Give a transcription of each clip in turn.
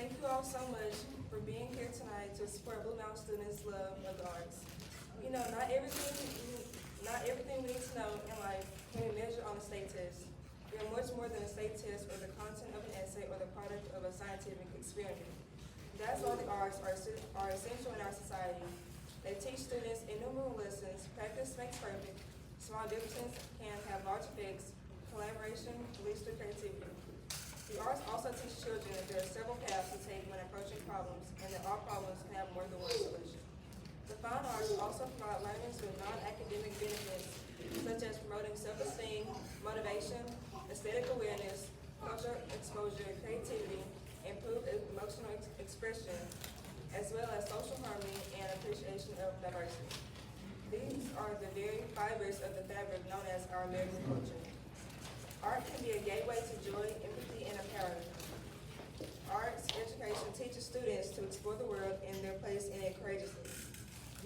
Thank you all so much for being here tonight to support Blue Mountain students' love of the arts. You know, not everything we need to know in life can be measured on a state test. We are much more than a state test or the content of an essay or the product of a scientific experiment. That's why the arts are essential in our society. They teach students innumerable lessons. Practice makes perfect. Small differences can have large effects. Collaboration leads to creativity. The arts also teach children that there are several paths to take when approaching problems, and that all problems can have more than one solution. The fine arts also provide learners with non-academic benefits, such as promoting self-esteem, motivation, aesthetic awareness, cultural exposure, creativity, improved emotional expression, as well as social harmony and appreciation of diversity. These are the very fibers of the fabric known as our American culture. Art can be a gateway to joy, empathy, and empowerment. Arts education teaches students to explore the world and their place in it courageously.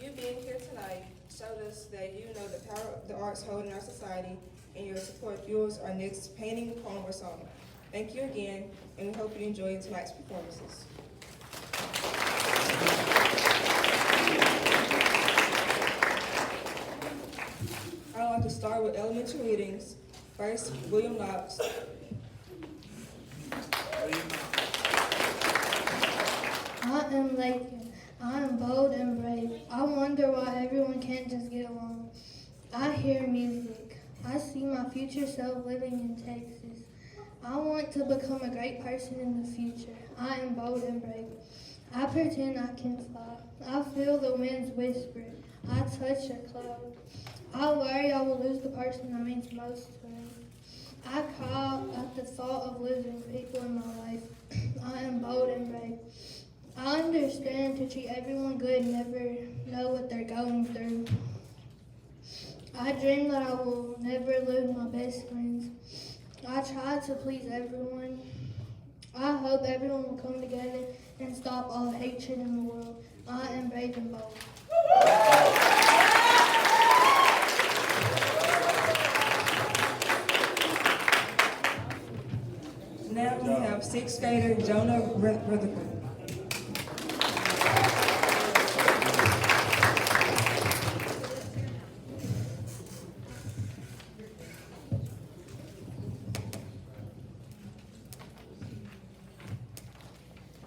You being here tonight showed us that you know the power the arts hold in our society, and your support fuels our next painting, poem, or song. Thank you again, and we hope you enjoy tonight's performances. I'd like to start with elementary readings. First, William Knox. I am Lakin. I am bold and brave. I wonder why everyone can't just get along. I hear music. I see my future self living in Texas. I want to become a great person in the future. I am bold and brave. I pretend I can fly. I feel the winds whisper. I touch a cloud. I worry I will lose the person that means most to me. I cry at the thought of losing people in my life. I am bold and brave. I understand to treat everyone good and never know what they're going through. I dream that I will never lose my best friends. I try to please everyone. I hope everyone will come together and stop all hatred in the world. I am brave and bold. Now we have sixth grader Jonah Rutherford.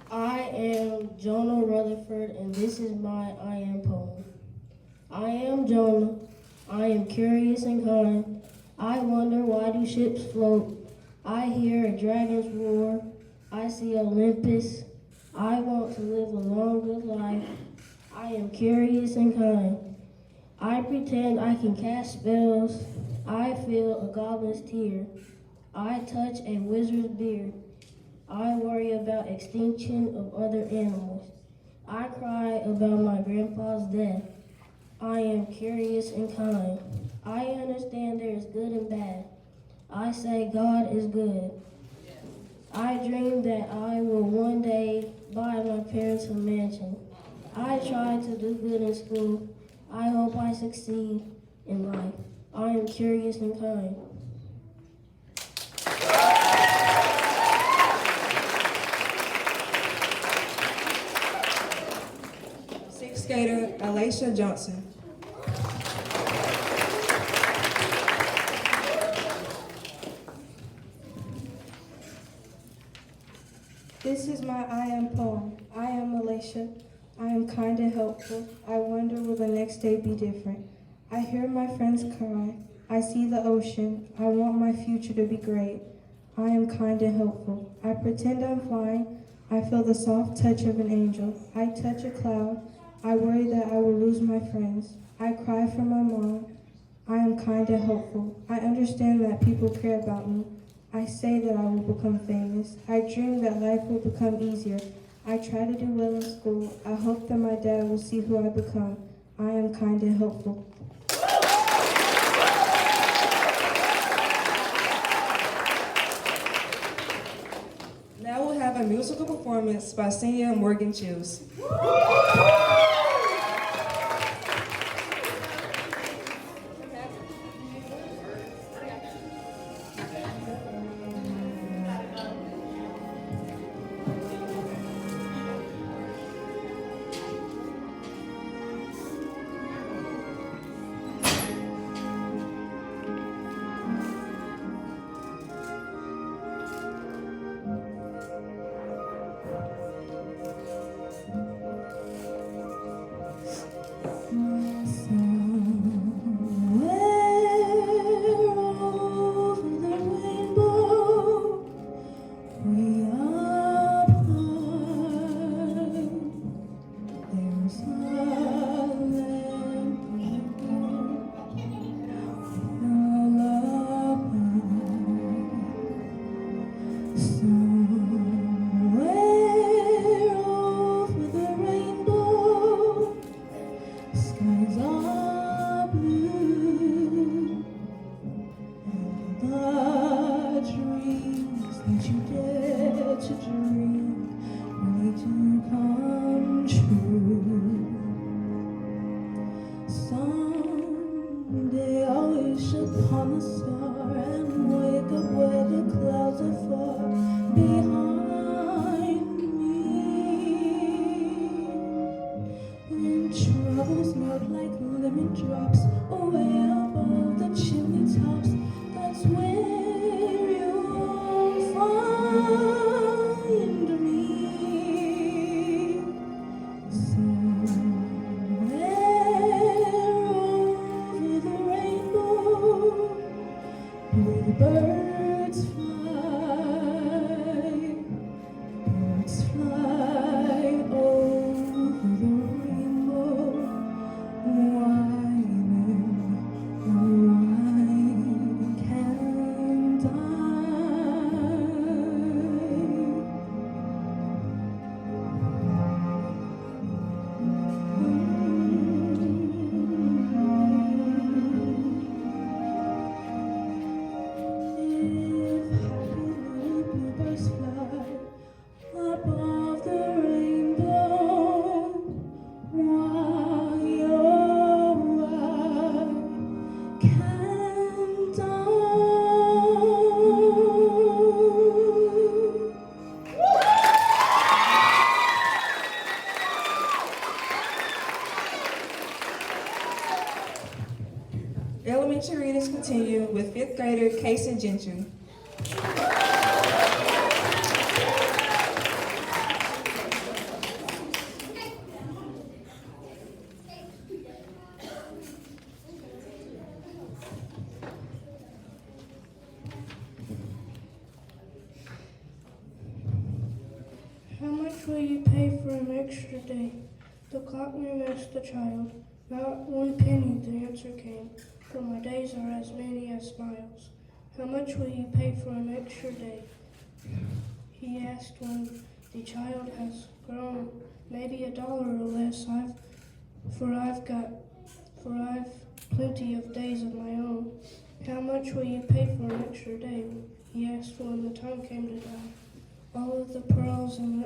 I am Jonah Rutherford, and this is my I Am poem. I am Jonah. I am curious and kind. I wonder, why do ships float? I hear a dragon's roar. I see Olympus. I want to live a long, good life. I am curious and kind. I pretend I can cast spells. I feel a goblin's tear. I touch a wizard's beard. I worry about extinction of other animals. I cry about my grandpa's death. I am curious and kind. I understand there is good and bad. I say God is good. I dream that I will one day buy my parents a mansion. I try to do good in school. I hope I succeed in life. I am curious and kind. Sixth skater Alacia Johnson. This is my I Am poem. I am Alacia. I am kind and helpful. I wonder, will the next day be different? I hear my friends cry. I see the ocean. I want my future to be great. I am kind and helpful. I pretend I'm flying. I feel the soft touch of an angel. I touch a cloud. I worry that I will lose my friends. I cry for my mom. I am kind and helpful. I understand that people care about me. I say that I will become famous. I dream that life will become easier. I try to do well in school. I hope that my dad will see who I become. I am kind and helpful. Now we'll have a musical performance by senior Morgan Chills. if happy little bluebirds fly above the rainbow, while your eye can't dawn. Elementary readings continue with 5th grader Casey Gentry. How much will you pay for an extra day? The clockman asked the child. Not 1 penny, the answer came, for my days are as many as miles. How much will you pay for an extra day? He asked when the child has grown, maybe $1 or less. I've plenty of days of my own. How much will you pay for an extra day? He asked when the time came to die. All of the pearls and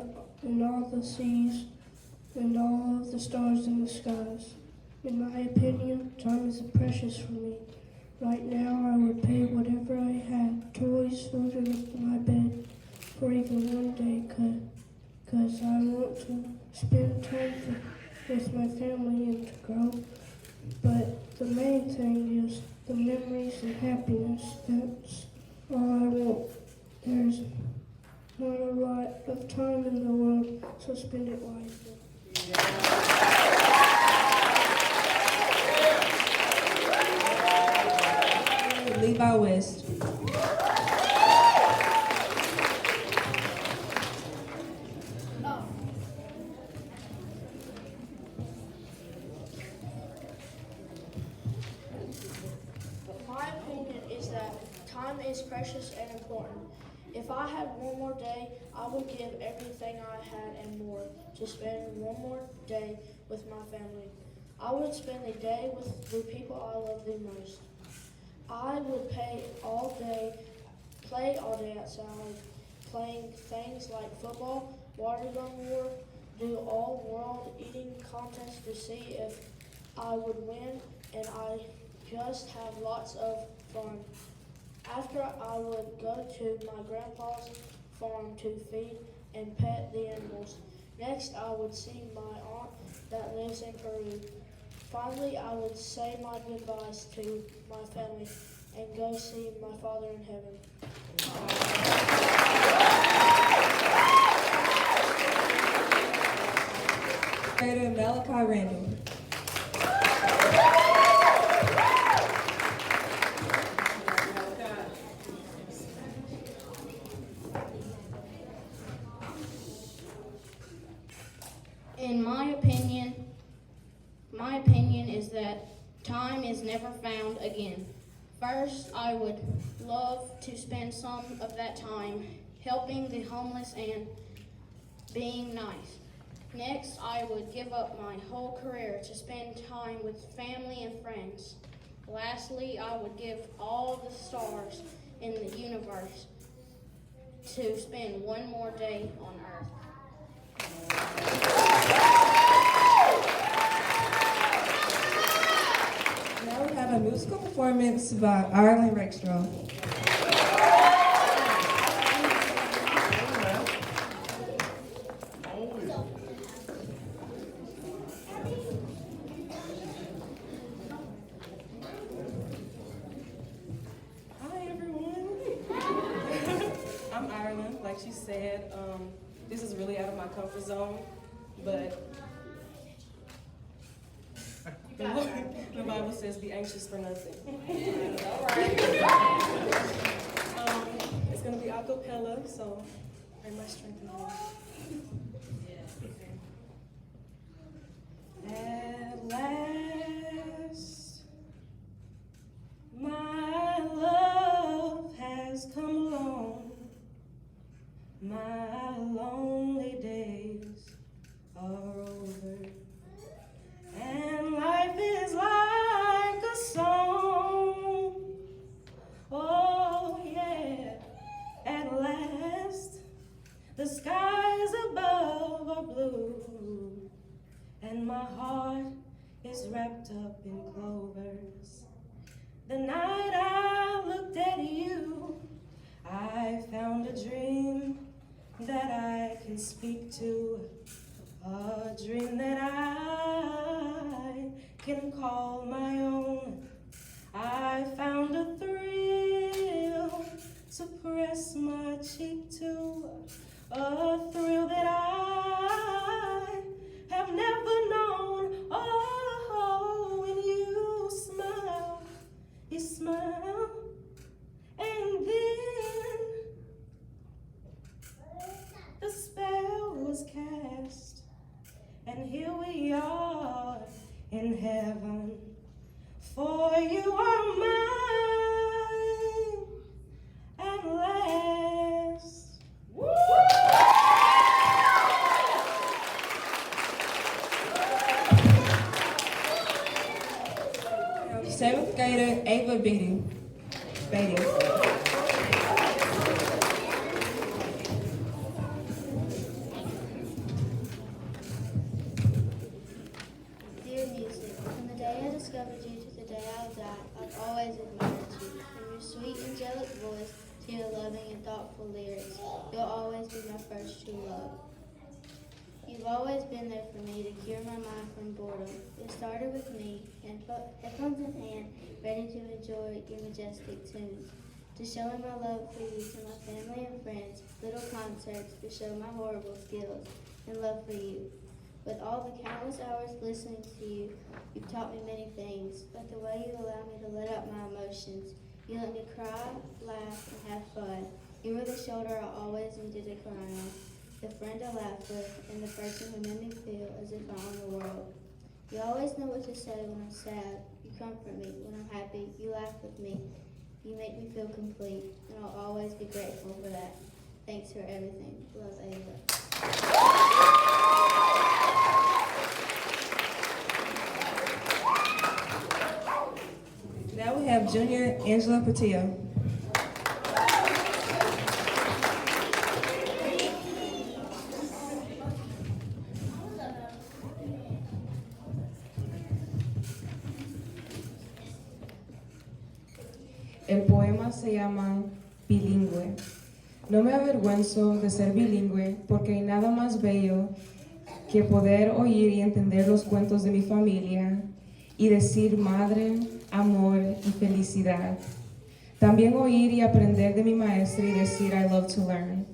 all the seas and all of the stars in the skies. In my opinion, time is precious for me. Right now, I would pay whatever I had, toys, food, and my bed, for even one day, cause I want to spend time with my family and to grow. But the main thing is the memories and happiness. That's all I want. There's not a lot of time in the world, so spend it wisely. Levi West. My opinion is that time is precious and important. If I had one more day, I would give everything I had and more to spend one more day with my family. I would spend the day with the people I love the most. I would play all day outside, playing things like football, water gun war, do all world eating contests to see if I would win, and I just have lots of fun. After, I would go to my grandpa's farm to feed and pet the animals. Next, I would see my aunt that lives in Peru. Finally, I would say my goodbyes to my family and go see my Father in heaven. Grader Malachi Randall. In my opinion is that time is never found again. First, I would love to spend some of that time helping the homeless and being nice. Next, I would give up my whole career to spend time with family and friends. Lastly, I would give all the stars in the universe to spend one more day on Earth. Now we have a musical performance by Ireland Rexstrom. Hi everyone. I'm Ireland, like she said. This is really out of my comfort zone, but the Bible says be anxious for nothing. All right. It's going to be a cappella, so pray my strength in the Lord. At last, my love has come along. My lonely days are over. And life is like a song, oh yeah. my heart is wrapped up in clovers. The night I looked at you, I found a dream that I can speak to, a dream that I can call my own. I found a thrill to press my cheek to, a thrill that I have never known. Oh, when you smile, and then the spell was cast, and here we are in heaven. For you are mine at last. Seventh grader Ava Beatty. Dear music, from the day I discovered you to the day I'll die, I've always admired you. From your sweet angelic voice to your loving and thoughtful lyrics, you'll always be my first true love. You've always been there for me to cure my mind from boredom. It started with me, headphones in hand, ready to enjoy your majestic tunes. To showing my love for you to my family and friends, little concerts to show my horrible skills and love for you. With all the countless hours listening to you, you've taught me many things, but the way you allow me to let out my emotions, you let me cry, laugh, and have fun. You were the shoulder I always needed to cry on, the friend I laughed with, and the person who made me feel as if I owned the world. You always know what to say when I'm sad. You comfort me. When I'm happy, you laugh with me. You make me feel complete, and I'll always be grateful for that. Thanks for everything. Love, Ava. Now we have Junior Angela Patillo. El poema se llama Bilingüe. No me avergüenzo de ser bilingüe porque hay nada más bello que poder oír y entender los cuentos de mi familia y decir madre, amor y felicidad. También oír y aprender de mi maestra y decir I love to learn.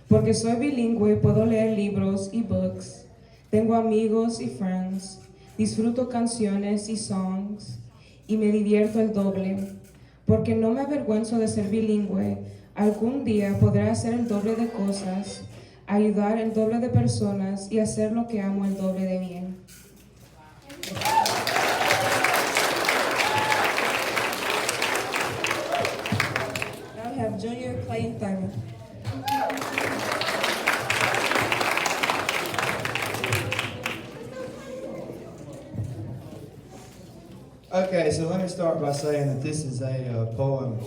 Porque soy bilingüe, puedo leer libros y books, tengo amigos y friends, disfruto canciones y songs y me divierto el doble. Porque no me avergüenzo de ser bilingüe, algún día podré hacer el doble de cosas, ayudar el doble de personas y hacer lo que amo el doble de bien. Now we have Junior Clayton Thurman. Okay, so let me start by saying that this is a poem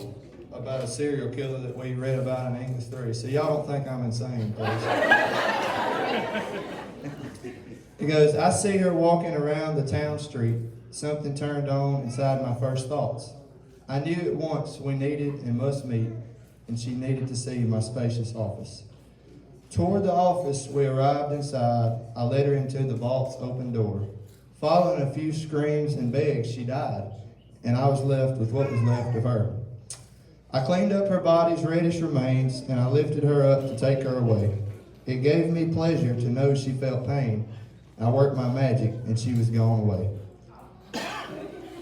about a serial killer that we read about in English 3. So y'all don't think I'm insane, please. It goes, I see her walking around the town street. Something turned on inside my first thoughts. I knew at once we needed and must meet, and she needed to see my spacious office. Toward the office we arrived inside. I led her into the vault's open door. Following a few screams and begs, she died, and I was left with what was left of her. I cleaned up her body's reddish remains, and I lifted her up to take her away. It gave me pleasure to know she felt pain. I worked my magic, and she was gone away.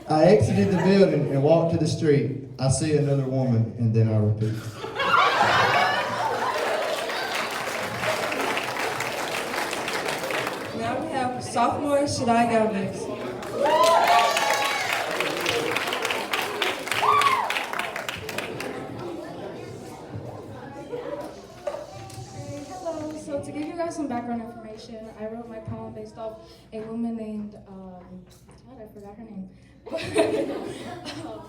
I exited the building and walked to the street. I see another woman, and then I repeat. Now we have sophomore Shaddai Galvez. Hello, so to give you guys some background information, I wrote my poem based off a woman named, I forgot her name.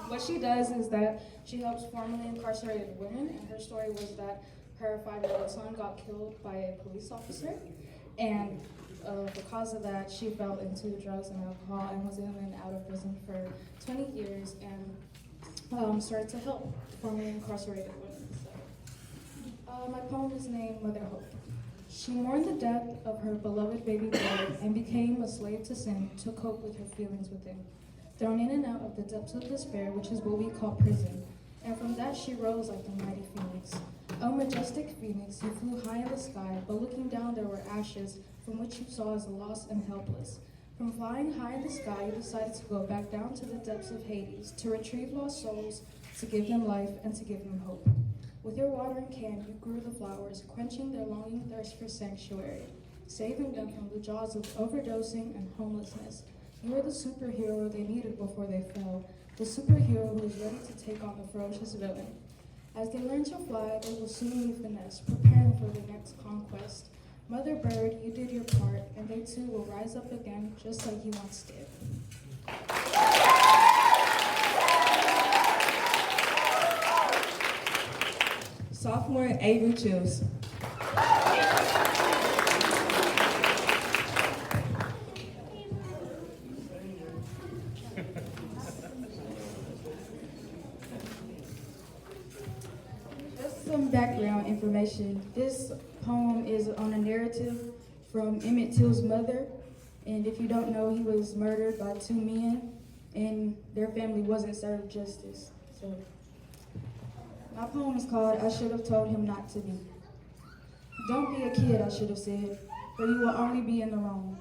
What she does is that she helps formerly incarcerated women, and her story was that her 5-year-old son got killed by a police officer, and Because of that, she fell into drugs and alcohol and was in and out of prison for 20 years and started to help formerly incarcerated women. So, my poem is named Mother Hope. She mourned the death of her beloved baby boy and became a slave to sin to cope with her feelings within. Thrown in and out of the depths of despair, which is what we call prison. And from that she rose like the mighty phoenix. O majestic phoenix, you flew high in the sky, but looking down there were ashes from which you saw as lost and helpless. From flying high in the sky, you decided to go back down to the depths of Hades, to retrieve lost souls, to give them life, and to give them hope. With your watering can, you grew the flowers, quenching their longing thirst for sanctuary, saving them from the jaws of overdosing and homelessness. You were the superhero they needed before they fell, the superhero who was ready to take on the ferocious villain. As they learn to fly, they will soon leave the nest, preparing for the next conquest. Mother bird, you did your part, and they too will rise up again, just like you once did. Sophomore Avery Chills. Just some background information. This poem is on a narrative from Emmett Till's mother. And if you don't know, he was murdered by two men and their family wasn't served justice. So my poem is called I Should Have Told Him Not to Be. Don't be a kid, I should have said, for you will only be in the wrong.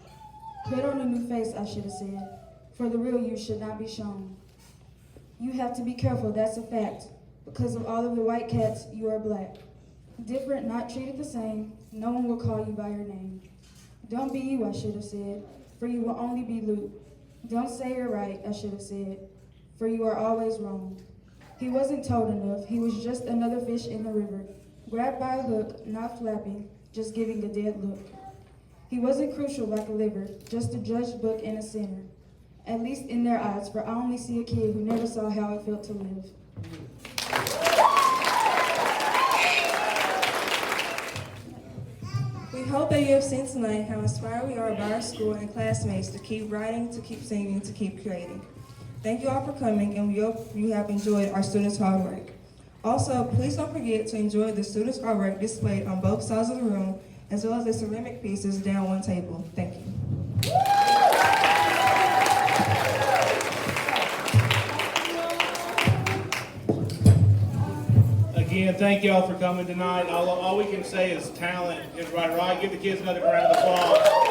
Put on a new face, I should have said, for the real you should not be shown. You have to be careful, that's a fact. Because of all of the white cats, you are black. Different, not treated the same, no one will call you by your name. Don't be you, I should have said, for you will only be loot. Don't say you're right, I should have said, for you are always wrong. He wasn't told enough, he was just another fish in the river, grabbed by a hook, not flapping, just giving a dead look. He wasn't crucial like a liver, just a judged book and a sinner. At least in their eyes, for I only see a kid who never saw how it felt to live. We hope that you have seen tonight how inspired we are by our school and classmates to keep writing, to keep singing, to keep creating. Thank you all for coming, and we hope you have enjoyed our students' hard work. Also, please don't forget to enjoy the students' artwork displayed on both sides of the room, as well as the ceramic pieces down one table. Thank you. Again, thank you all for coming tonight. All we can say is talent is right. Give the kids another round of applause.